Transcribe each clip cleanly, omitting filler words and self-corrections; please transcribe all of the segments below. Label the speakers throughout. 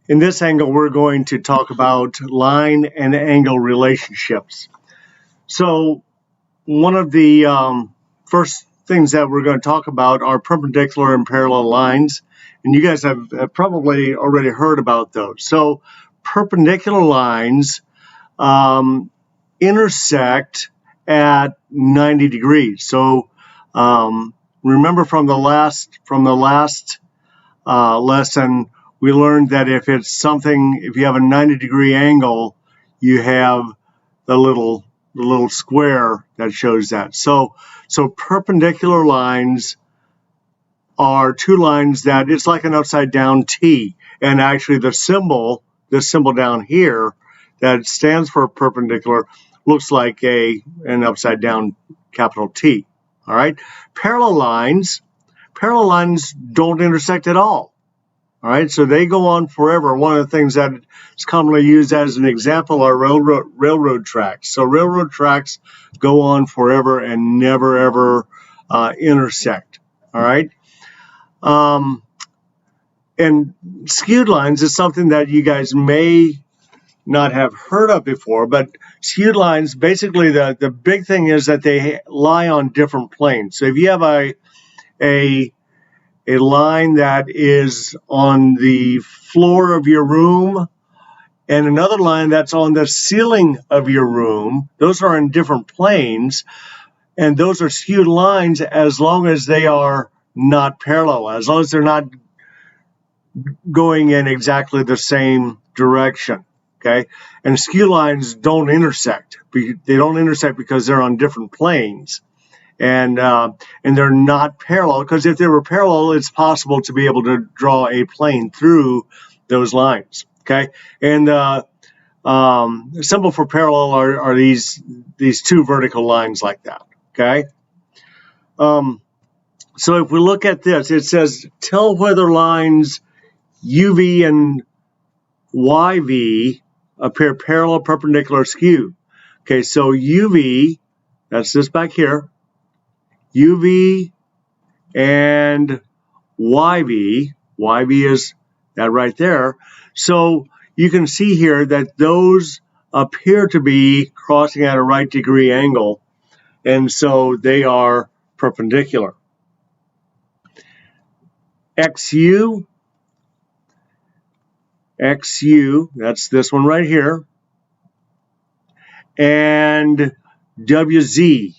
Speaker 1: In this angle, we're going to talk about line and angle relationships. So one of the first things that we're going to talk about are perpendicular and parallel lines. And you guys have probably already heard about those. So perpendicular lines intersect at 90 degrees. So remember from the last lesson, we learned that if you have a 90-degree angle, you have the little square that shows that. So perpendicular lines are two lines that it's like an upside down T, and actually this symbol down here that stands for perpendicular looks like an upside down capital T. All right, parallel lines don't intersect at all. All right, so they go on forever. One of the things that is commonly used as an example are railroad tracks. So railroad tracks go on forever and never ever intersect. All right, and skewed lines is something that you guys may not have heard of before, but skewed lines, basically the big thing is that they lie on different planes. So if you have a line that is on the floor of your room and another line that's on the ceiling of your room, those are in different planes, and those are skewed lines as long as they are not parallel, as long as they're not going in exactly the same direction. Okay, and skew lines don't intersect. They don't intersect because they're on different planes. And they're not parallel, because if they were parallel, it's possible to be able to draw a plane through those lines. Okay, and the symbol for parallel are these two vertical lines like that. Okay, so if we look at this, it says tell whether lines UV and YV appear parallel, perpendicular, skewed. Okay, so UV, that's this back here. UV and YV is that right there. So you can see here that those appear to be crossing at a right degree angle, and so they are perpendicular. XU, that's this one right here, and WZ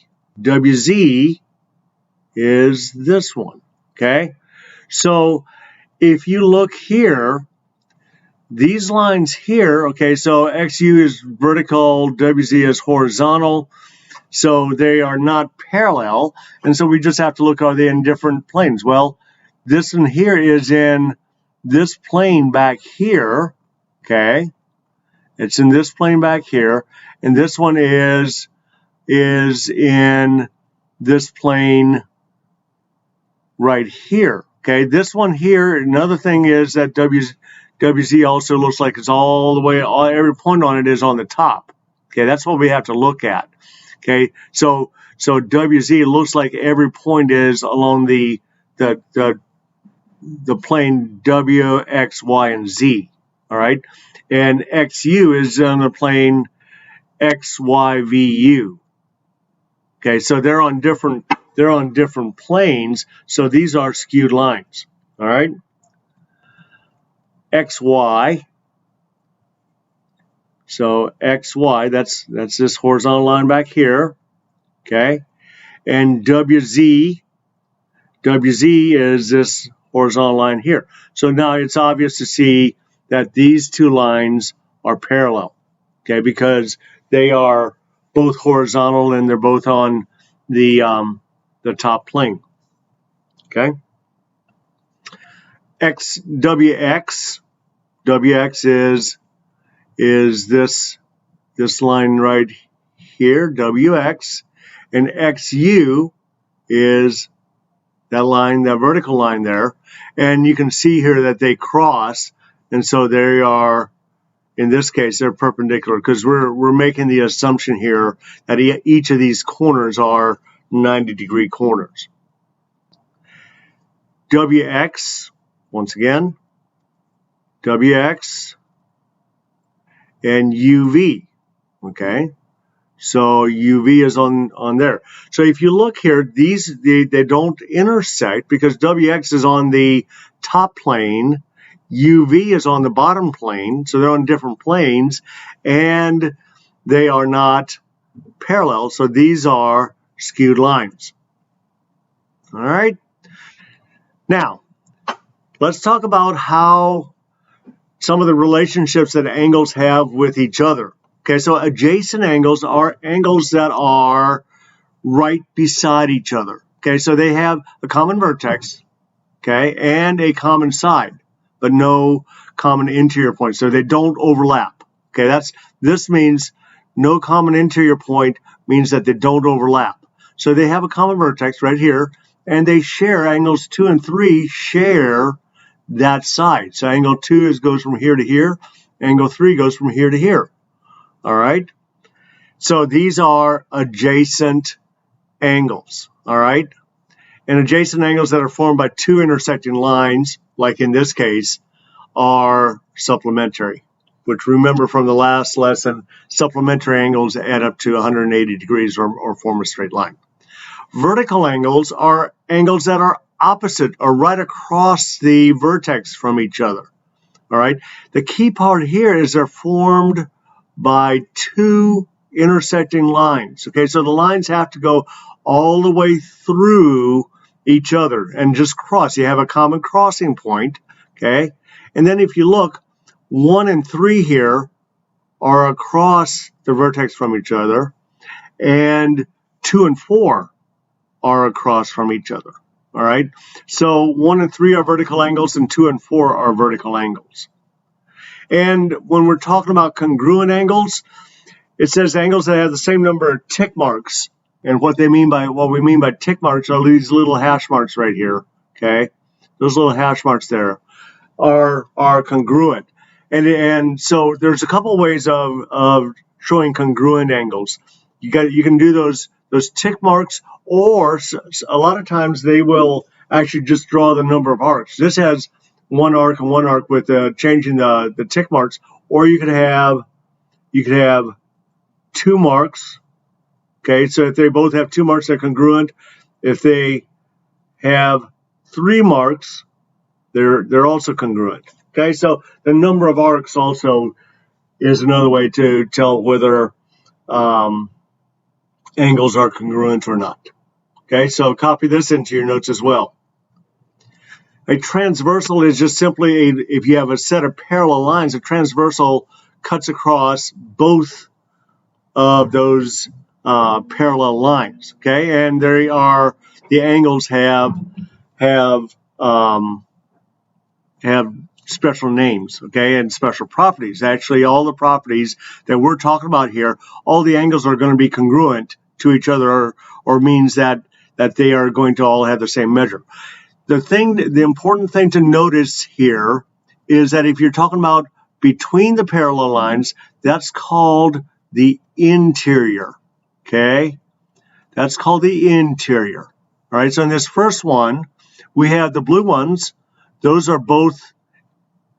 Speaker 1: is this one. Okay, so if you look here, these lines here, okay, so XU is vertical, WZ is horizontal, so they are not parallel, and so we just have to look, are they in different planes? Well, this one here is in this plane back here, okay, it's in this plane back here, and this one is in this plane right here. Okay, this one here, another thing is that WZ also looks like it's all the way, every point on it is on the top. Okay, that's what we have to look at. Okay, so WZ looks like every point is along the plane W, X, Y, and Z. All right, and XU is on the plane X, Y, V, U. Okay, so they're on different planes, so these are skewed lines. All right, XY. So XY, that's this horizontal line back here. Okay, and WZ is this horizontal line here. So now it's obvious to see that these two lines are parallel. Okay, because they are both horizontal and they're both on the top plane. Okay. WX is this line right here, WX, and XU is that line, that vertical line there, and you can see here that they cross, and so they are, in this case, they're perpendicular, because we're making the assumption here that each of these corners are 90-degree corners. WX, once again, WX, and UV, okay? So UV is on there. So if you look here, they don't intersect because WX is on the top plane, UV is on the bottom plane, so they're on different planes, and they are not parallel, so these are skewed lines. All right? Now, let's talk about how some of the relationships that angles have with each other. Okay, so adjacent angles are angles that are right beside each other. Okay, so they have a common vertex, okay, and a common side, but no common interior point, so they don't overlap. Okay, this means no common interior point means that they don't overlap. So they have a common vertex right here, and they share, angles 2 and 3 share that side. So angle 2 goes from here to here, angle 3 goes from here to here. All right? So these are adjacent angles, all right? And adjacent angles that are formed by two intersecting lines, like in this case, are supplementary, which remember from the last lesson, supplementary angles add up to 180 degrees or form a straight line. Vertical angles are angles that are opposite or right across the vertex from each other, all right? The key part here is they're formed by two intersecting lines, okay? So the lines have to go all the way through each other and just cross. You have a common crossing point, okay? And then if you look, 1 and 3 here are across the vertex from each other, and 2 and 4 are across from each other, all right? So 1 and 3 are vertical angles, and 2 and 4 are vertical angles. And when we're talking about congruent angles, it says angles that have the same number of tick marks. And what we mean by tick marks are these little hash marks right here, okay? Those little hash marks there are congruent. And so there's a couple ways of showing congruent angles. You can do those tick marks, or a lot of times they will actually just draw the number of arcs. This has one arc and one arc with changing the tick marks, or you could have 2 marks. Okay, so if they both have 2 marks, they're congruent. If they have 3 marks, they're also congruent. Okay, so the number of arcs also is another way to tell whether angles are congruent or not. Okay, so copy this into your notes as well. A transversal is just simply if you have a set of parallel lines, a transversal cuts across both of those parallel lines. Okay, and the angles have special names, okay, and special properties. Actually, all the properties that we're talking about here, all the angles are going to be congruent to each other, or means that they are going to all have the same measure. The important thing to notice here is that if you're talking about between the parallel lines, that's called the interior, okay? That's called the interior. All right, so in this first one, we have the blue ones. Those are both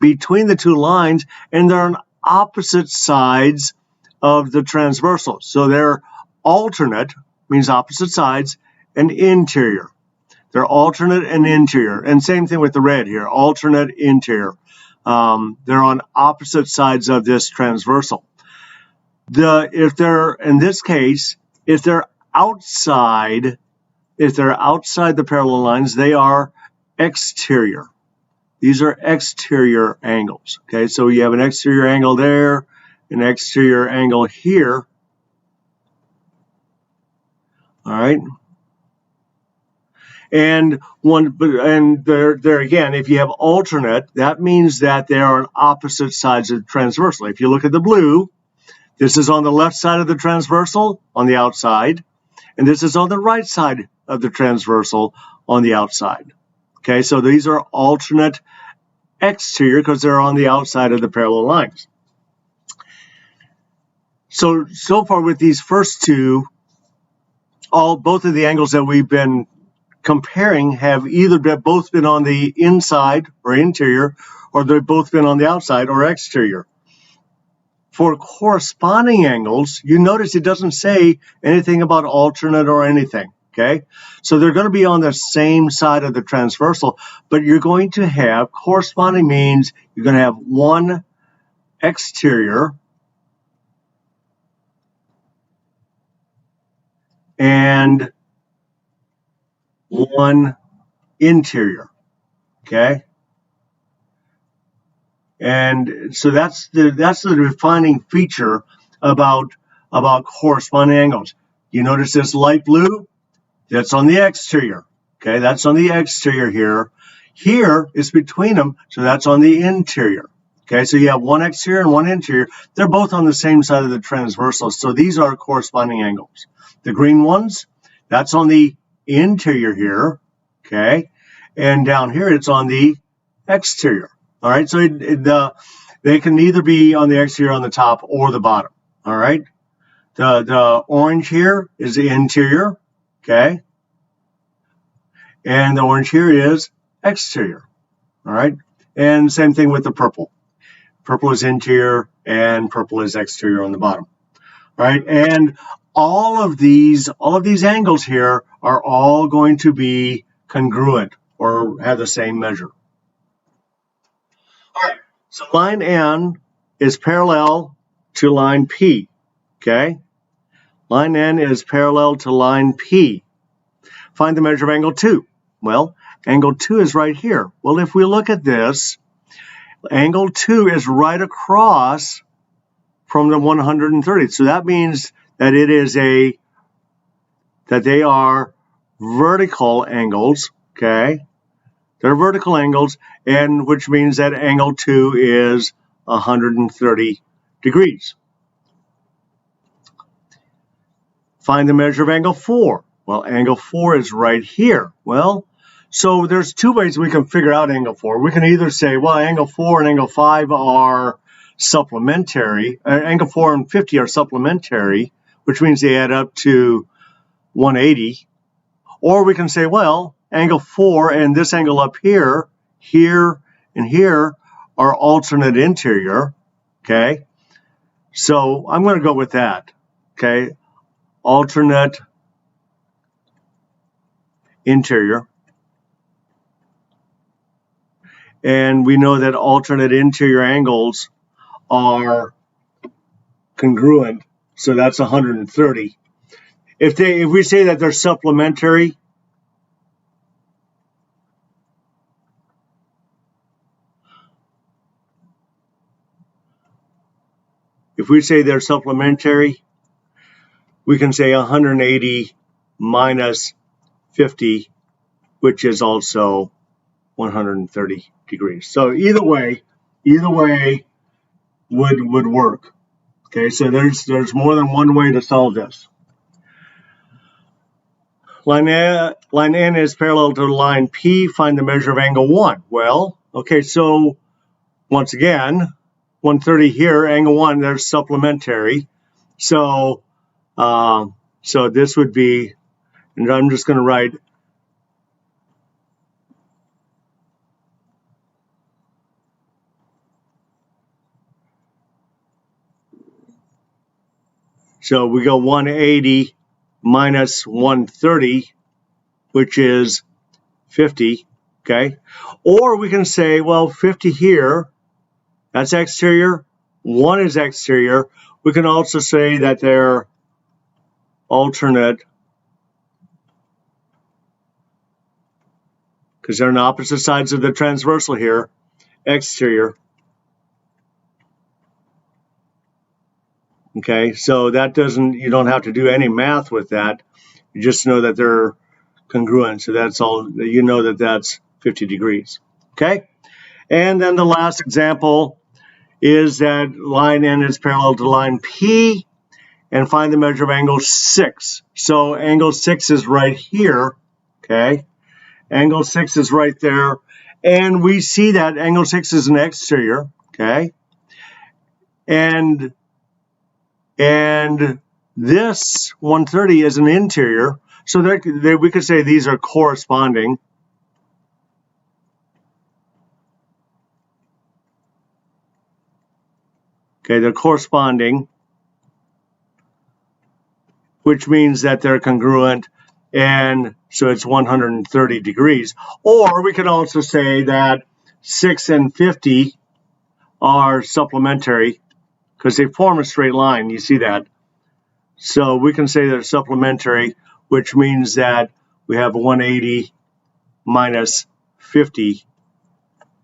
Speaker 1: between the two lines, and they're on opposite sides of the transversal. So they're alternate, means opposite sides, and interior. They're alternate and interior. And same thing with the red here, alternate, interior. They're on opposite sides of this transversal. If they're outside the parallel lines, they are exterior. These are exterior angles. Okay, so you have an exterior angle there, an exterior angle here. All right. And there again, if you have alternate, that means that they are on opposite sides of the transversal. If you look at the blue, this is on the left side of the transversal on the outside, and this is on the right side of the transversal on the outside. Okay, so these are alternate exterior because they're on the outside of the parallel lines. So far with these first two, both of the angles that we've been comparing have either both been on the inside or interior, or they've both been on the outside or exterior. For corresponding angles, you notice it doesn't say anything about alternate or anything, okay? So they're going to be on the same side of the transversal, but you're going to have corresponding means you're going to have one exterior and one interior, okay? And so that's the defining feature about corresponding angles. You notice this light blue? That's on the exterior. Okay, that's on the exterior here. Here is between them, so that's on the interior. Okay, so you have one exterior and one interior. They're both on the same side of the transversal, so these are corresponding angles. The green ones, that's on the interior here. Okay, and down here it's on the exterior. All right, so they can either be on the exterior on the top or the bottom. All right, the orange here is the interior, okay, and the orange here is exterior. All right, and same thing with the purple. Purple is interior and purple is exterior on the bottom. All right, and all of these angles here are all going to be congruent or have the same measure. All right, so line N is parallel to line P, okay? Line N is parallel to line P. Find the measure of angle 2. Well, angle 2 is right here. Well, if we look at this, angle 2 is right across from the 130. So that means that that they are vertical angles, okay? They're vertical angles, and which means that angle 2 is 130 degrees. Find the measure of angle 4. Well, angle 4 is right here. Well, so there's two ways we can figure out angle 4. We can either say, well, angle 4 and angle 5 are supplementary. Angle 4 and 50 are supplementary, which means they add up to 180. Or we can say, well, angle 4 and this angle up here, here, and here are alternate interior, okay? So I'm going to go with that, okay? Alternate interior. And we know that alternate interior angles are congruent, so that's 130. If we say that they're supplementary, we can say 180 minus 50, which is also 130 degrees. So either way would work. Okay, so there's more than one way to solve this. Line N is parallel to line P. Find the measure of angle 1. Well, okay, so once again, 130 here, angle 1, they're supplementary. So this would be, and I'm just going to write so we go 180 minus 130, which is 50, okay? Or we can say, well, 50 here, that's exterior, 1 is exterior. We can also say that they're alternate because they're on opposite sides of the transversal here, exterior. Okay, so that you don't have to do any math with that. You just know that they're congruent. So that's all, you know that that's 50 degrees. Okay, and then the last example is that line N is parallel to line P, and find the measure of angle 6. So angle 6 is right here. Okay, angle 6 is right there, and we see that angle 6 is an exterior. Okay, and this 130 is an interior, So we could say these are corresponding. Okay, they're corresponding, which means that they're congruent, and so it's 130 degrees. Or we could also say that 6 and 50 are supplementary because they form a straight line. You see that? So we can say they're supplementary, which means that we have 180 minus 50,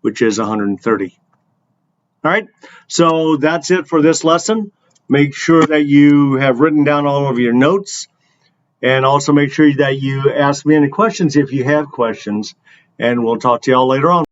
Speaker 1: which is 130. All right, so that's it for this lesson. Make sure that you have written down all of your notes, and also make sure that you ask me any questions if you have questions, and we'll talk to y'all later on.